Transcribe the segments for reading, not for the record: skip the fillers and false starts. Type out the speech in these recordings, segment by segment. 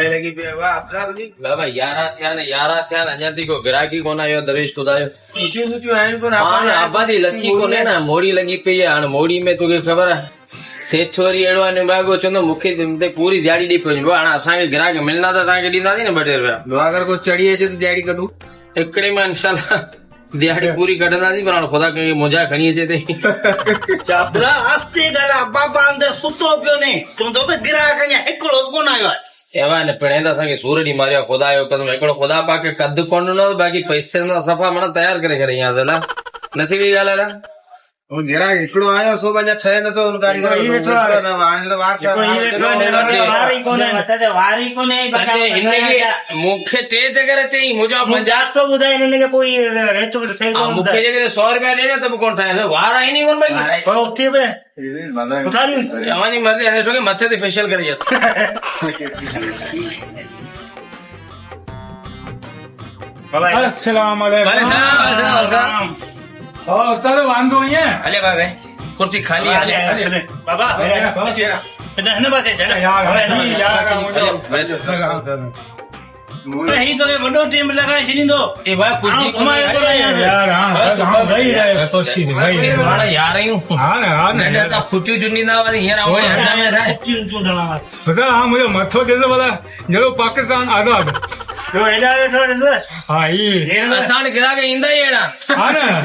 लगी पे वाह अपना भी बाबा यारा थया ने अञाથી को ग्राहकी कोन आयो दरेश खुदायो ऊंचो ऊंचो आइन को हाँ आबादी लथी कोने ना मोड़ी लगी पई है हाणे मोड़ी में तोखे ख़बर है सेठ छोरी अहिड़ो आहे न बागो चवंदो मूंखे ते पूरी दिहाड़ी ॾेई पियो हाणे असांखे ग्राहक मिलंदा त तव्हांखे ॾींदासीं न 2 रुपया अगर को चढ़ी अचे तो दिहाड़ी कढूं हिकिड़े में इंशाल्लाह दिहाड़ी पूरी कढंदासीं पर हाणे ख़ुदा कंहिंखे मुंझा खणी अचे ते चादरा आस्ते ॻाल्हि बाबा अंदर सुतो पियो ने चवंदो त गिराक अञा हिकिड़ो कोन आयो आहे एवा ने पिणे त असांखे सूर ॾींहुं मारियो आहे ख़ुदा जो कसम हिकिड़ो ख़ुदा पाक खे कद कोन ॾिनो बाक़ी पैसे सां सफ़ा माना तयार करे करे ईंदासीं अला नसीबी ॻाल्हि आहे वो गिरा हिकिड़ो आयो सो वञा ठहे नथो उन कारीगर मूंखे 3 जगह चई मुंहिंजा 50 ॿुधाए हिनखे पोइ रेट सही मूंखे जेकॾहिं 100 रुपया ॾे न त बि कोन ठाहे वार आहिनि ई कोन भई उथी पे तव्हांजी मर्ज़ी हाणे छोकी मथे ते फेशियल करे अस्सलाम वांदो ईअं हले बाबा कुर्सी खाली है हले बाबा हिन पासे ही तो वॾो टीम लॻाए छॾींदो ए भाई कुछ यार आहियूं असां फुटियूं चुनींदा वारी हींअर मुंहिंजो मथो ॾिसो भला जहिड़ो पाकिस्तान आज़ाद असां वटि ग्राहक ईंदा ई अहिड़ा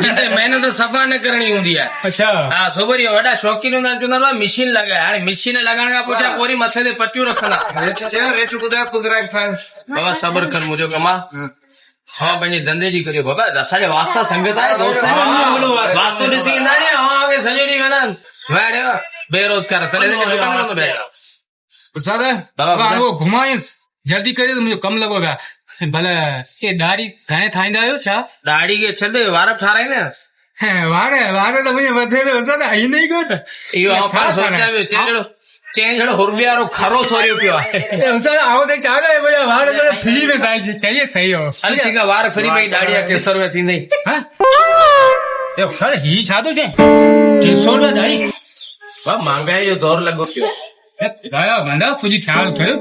जिते महिनत सफ़ा न करणी हूंदी आहे अच्छा हा सोभरी वॾा शौक़ीन हूंदा चवंदा मशीन लॻाए हाणे मशीन लॻाइण खां पोइ छा वरी मथे ते पटियूं रखंदा रेट ॿुधाए पोइ गिराक ठाहे बाबा सब्र कर मुंहिंजो कम आहे हाँ पंहिंजे धंधे जी करियो बाबा असांजा वास्ता संगत आहे दोस्त वास्तो ॾिसी ईंदा नी अवांखे सॼो ॾींहुं वेंदा वाड़े बेरोज़गार तॾहिं बाबा वो घुमायुसि जल्दी करे तो मुझे कम लॻो पिया भले ये दाढ़ी घणे ठाहींदा आहियो छा दाढ़ी खे छॾ वार ठाराईंदा वार त मुंहिंजे मथे ते उसाद ईंदा ई कोन इहो सोचिया पियो चेंजड़ो हुरबिया वारो खरो सोरियो पियो आहे उसाद आओ ते छा करे मुंहिंजा वार फ्री में ठाहे कहिड़े सही हो हल ठीकु आहे वार फ्री में दाढ़ी 300 रुपया थींदई सर ही छा थो चए 300 रुपया दाढ़ी महांगाई जो दौर लॻो पियो बंदा कुछ ख्याल करे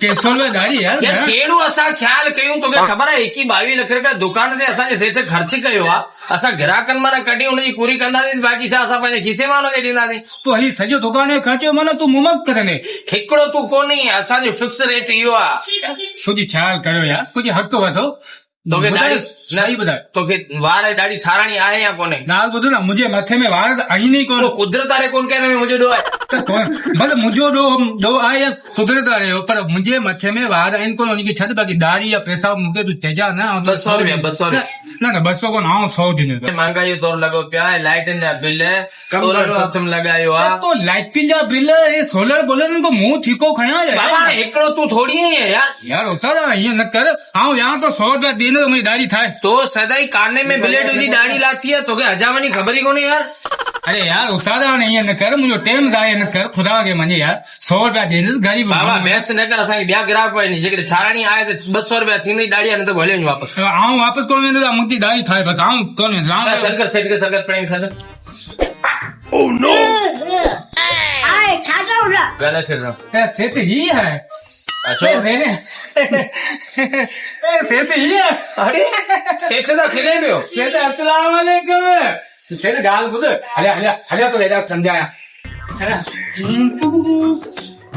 300 रुपया दाढ़ी यार कहिड़ो असां ख्याल कयूं तोखे ख़बर आहे 21-22 लख रुपया दुकान ते असांजे सेठ ख़र्च कयो आहे असां ग्राहकनि मां कढी हुनजी पूरी कंदासीं बाक़ी छा असां पंहिंजे खीसे मां हुनखे ॾींदासीं तो ही सॼो दुकान जो ख़र्चो माना तूं मुमक करने हिकिड़ो तूं कोन्हे असांजो फिक्स रेट इहो आहे कुछ ख्याल करियो यार कुछ हक़ वठो तोखे दाढ़ी सही ॿुधाए तोखे वार ॾाढी ठाराणी आहे या कोन्हे ॻाल्हि ॿुधो न मुंहिंजे मथे में वार आहिनि ई कोन कुदरत वारे कोन कहिड़े में मुंहिंजो ॾोह आहे मतलब मुंहिंजो ॾोह आहे या कुदरत वारे जो पर मुंहिंजे मथे में वार आहिनि कोन उनखे छॾ बाक़ी दाढ़ी या पैसा मूंखे तूं चइजा न 200 रुपया 200 न 200 कोन आऊं 100 ॾींदुसि महांगाई जो दौर लॻो पियो आहे लाइटनि जा बिल सोलर सिस्टम लॻायो आहे तो लाइटुनि जा बिल हे सोलर बोलनि को मुंहुं ठीको खयां बाबा हिकिड़ो तूं थोड़ी ही है यार उस्ताद ईअं न कर आऊं या तो 100 रुपया ॾींदुसि मुंहिंजी दाढ़ी ठाहे तो सदाई काने में ब्लेड जी दाढ़ी लाती है तोखे हजामनी खबर ही कोने यार अरे यार उस्ताद हाणे ईअं न कर मुंहिंजो टाइम ज़ाया न कर ख़ुदा खे मञे यार 100 रुपया ॾींदुसि ग़रीब बाबा बहस न कर असांखे ॿिया ग्राहक आहिनि जेकॾहिं ठाराणी आहे त 200 रुपया थींदी दाढ़ी न त भले वञ वापसि आऊं वापसि कोन वेंदुसि मुंहिंजी दाढ़ी ठाहे बसि आऊं कोन वेंदुसि सरकार सेठ के सरकार प्रेम खा ओह नो आए छाटा उड़ा गलत से सेठ ही है अच्छा मैंने सेठ ही है अरे सेठ से खिले पियो सेठ अस्सलाम वालेकुम सेठ ॻाल्हि ॿुध हलिया तो हेॾा सम्झाया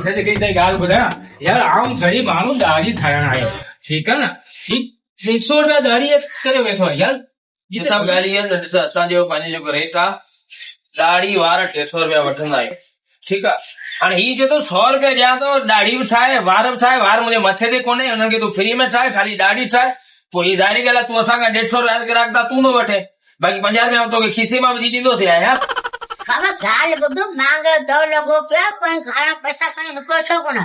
सेठ कई ताईं ॻाल्हि ॿुधायां यार आऊं सही माण्हू दाढ़ी ठाहिण आयो ठीकु आहे न 300 रुपया दाढ़ी करे वेठो आहे यार सभु ॻाल्हि ईअं न ॾिस असांजो पंहिंजो जेको रेट आहे दाढ़ी वार 300 रुपया वठंदा आहियूं ठीकु आहे हाणे हीअ चए थो 100 रुपया ॾियां थो दाढ़ी बि ठाहे वार बि ठाहे वार मुंहिंजे मथे ते कोन्हे हुननि खे तूं फ्री में ठाहे ख़ाली दाढ़ी ठाहे पोइ हीअ ज़ाहिरी ॻाल्हि आहे तूं असांखां 150 रुपया ग्राहक था तूं थो वठे बाक़ी 50 रुपया तोखे खीसे मां विझी ॾींदोसीं यार बाबा ॻाल्हि ॿुधो महांगाई दौर लॻो पियो आहे पोइ घणा पैसा खणी निकिरो छो कोन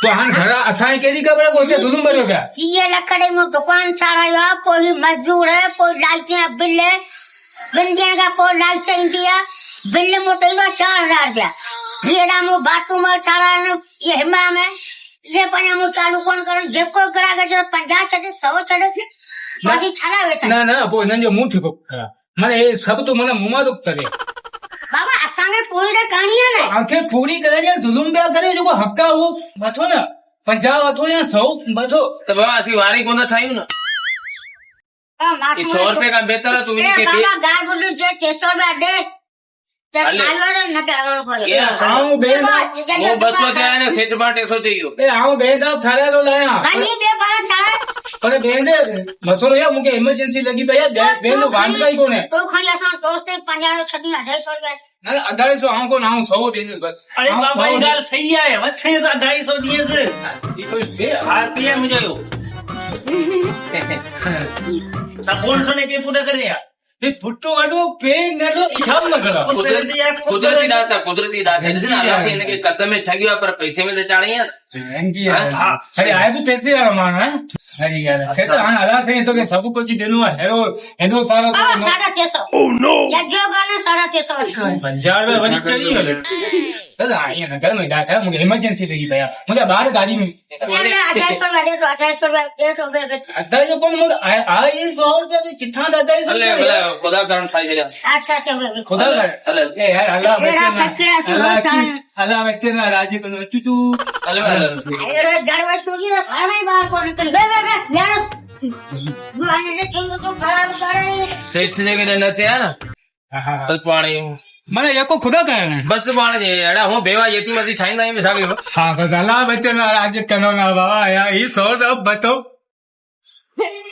तो हाणे घर असांखे कहिड़ी ख़बर आहे कोई ज़ुल्म भरियो पिया 30 लख ॾेई मूं दुकान ठारायो आहे पोइ मज़दूर पोइ लाइट जा बिल 2 ॾींहंनि खां पोइ लाइट ईंदी आहे बिल मूं ॾींदो 4000 रुपया हीअड़ा मूं बाथरूम ठाराइनि इहे हिमा में इहे पंहिंजा मूं चालू कोन करण जेको ग्राहक जो 50 छॾे 100 छॾे बाक़ी छाड़ा वेठा न पोइ हिननि जो मुंहुं ठीको माना हे सभु तूं माना मुंहुं मां थो करे बाबा असांखे पूरी त करणी आहे न आंखे पूरी करे ॾियण ज़ुल्म पिया करे जेको हक़ आहे उहो वठो न 50 હતો या 100 બધો તો બાબા અસી વારી કોને થયું ને એ 100 રૂપિયા કા બેતર તું એ કે બાબા ગાળ બોલું છે 600 રૂપિયા દે તે ચાલવાનો ન કરવાનો કરે એ આવું બે હું 200 થયા ને સેચ માં 150 થયો એ આવું બે દાબ થાળે તો લાયા ગાની બે બાળક ચાલે અરે બેન દે મસોલો યા મુકે ઇમરજન્સી લગી તો યાર બેન નું વાંચકાઈ કોને તો ખાલી અસાં દોસ્તે 50 36 250 રૂપિયા ના 2800 આવું કોણ આવું 100 દે બસ અરે બાબા એ ગાલ સહી આય વચ્ચે 250 દિયે છે ઈ કોઈ છે આ પીએ મુજાયો તા કોણ સને પે પૂરા કરે યાર એ ફુટ્ટો ગાડો પે ને તો હિસાબ ન કરો કુદરતી દાતા એટલે એને કે કદમે છગ્યા પર પૈસે में तो चाड़े यार एंगी यार अरे आए भी पैसे यार मानो है अरे यार से तो हां आला से तो के सब कुछ देनु है हेनो सारा બાબા 650 ઓ નો જગ્યો ગાને 650 50 रुपए वरी चली गए सर आए ना घर में डाटा मुझे इमरजेंसी लगी भैया मुझे बाहर गाड़ी में 2800 રૂપિયા દે તો 2800 રૂપિયા દે તો अदा जो कौन मुझे आ ये 100 रुपए की कितना दादा है અલે ભલે ખુદા કરમ થાય છે अच्छा अच्छा खुदा कर अले ए यार अल्लाह એડા ફકરા છે अल्लाह बच्चे ना राजी को चुचू અલે અરે દરવાજ તોડી ને ઘરમાં બહાર કોણ નીકળી બે યાર ભગવાન ને કેવું તો ખરાબ કરે સેઠ ને કે નથી યાર તો પાણી મને एको खुदा कहना है બસ પાણી એડા હું બેવા જેતી મસી છાઈંદા એમ થાવ્યો हाँ बस अल्लाह बच्चे ना राजी करो ना बाबा यार ये 100 रुपए बताओ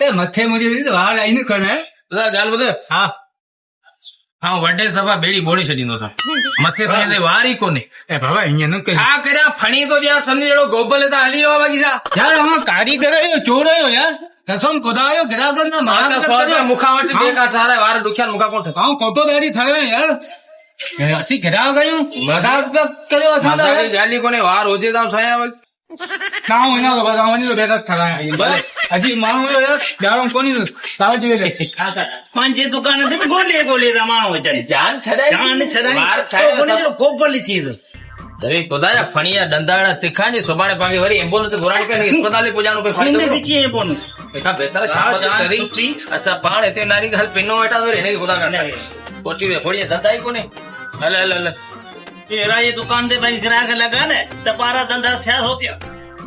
ए मथे मुझे तो हार आई नहीं करना है બધા ગાલ બધે हाँ હા વડે સભા બેડી બોડી છડીનો છે મથે થઈ વારી કોને ए बाबा અહીંયા ન કહી આ કર્યા ફણી તો જ્યાં સમજી જેડો ગોબલે તો હાલી જવા બાકી છે यार हम कारीगर है चोर है यार कसम खुदा है ग्राहक ना मार મારા 100 રૂપિયા મુખાવટ બે કા ચારે વાર દુખ્યા મુખા કોણ गांव कोटो गाड़ी थड़े यार ऐसी ग्राहक आयो मजाक पे करो असा મારી ગાલી કોને વાર હોજે દાવ છાયા હોય ना हो ना बाबा गांव ની તો બેટા થડા ભલે હજી માણો यार દાડો કોની સાવ જોઈએ લે પાંજે દુકાન છે ગોલે ગોલે રમાણો હોય ચાલે જાન છડાય જાન છડાઈ વાર તો છાયા કોને જો કોપલી ચીજ દરેક કોદાયા ફણિયા દંદાડા શીખાને સોબાણે પાકે વરી એમ્બ્યુલન્સ ગોરાણી પે अस्पताल પૂજાણો પે સિંદે ફાયદો દીચી એ બોનું એકા બેતર શાબાશ જાન કરી સુચી. અસા પાણ એતે નારી ઘર પિનો બેટા દોરે એને ખુદા કરતા કોટી વે ફોડી દંદાઈ કોને અલે અલે અલે એ રાય દુકાન દે ભાઈ ગ્રાહક લગા ને તો પારા ધંધા થયા હોત્યા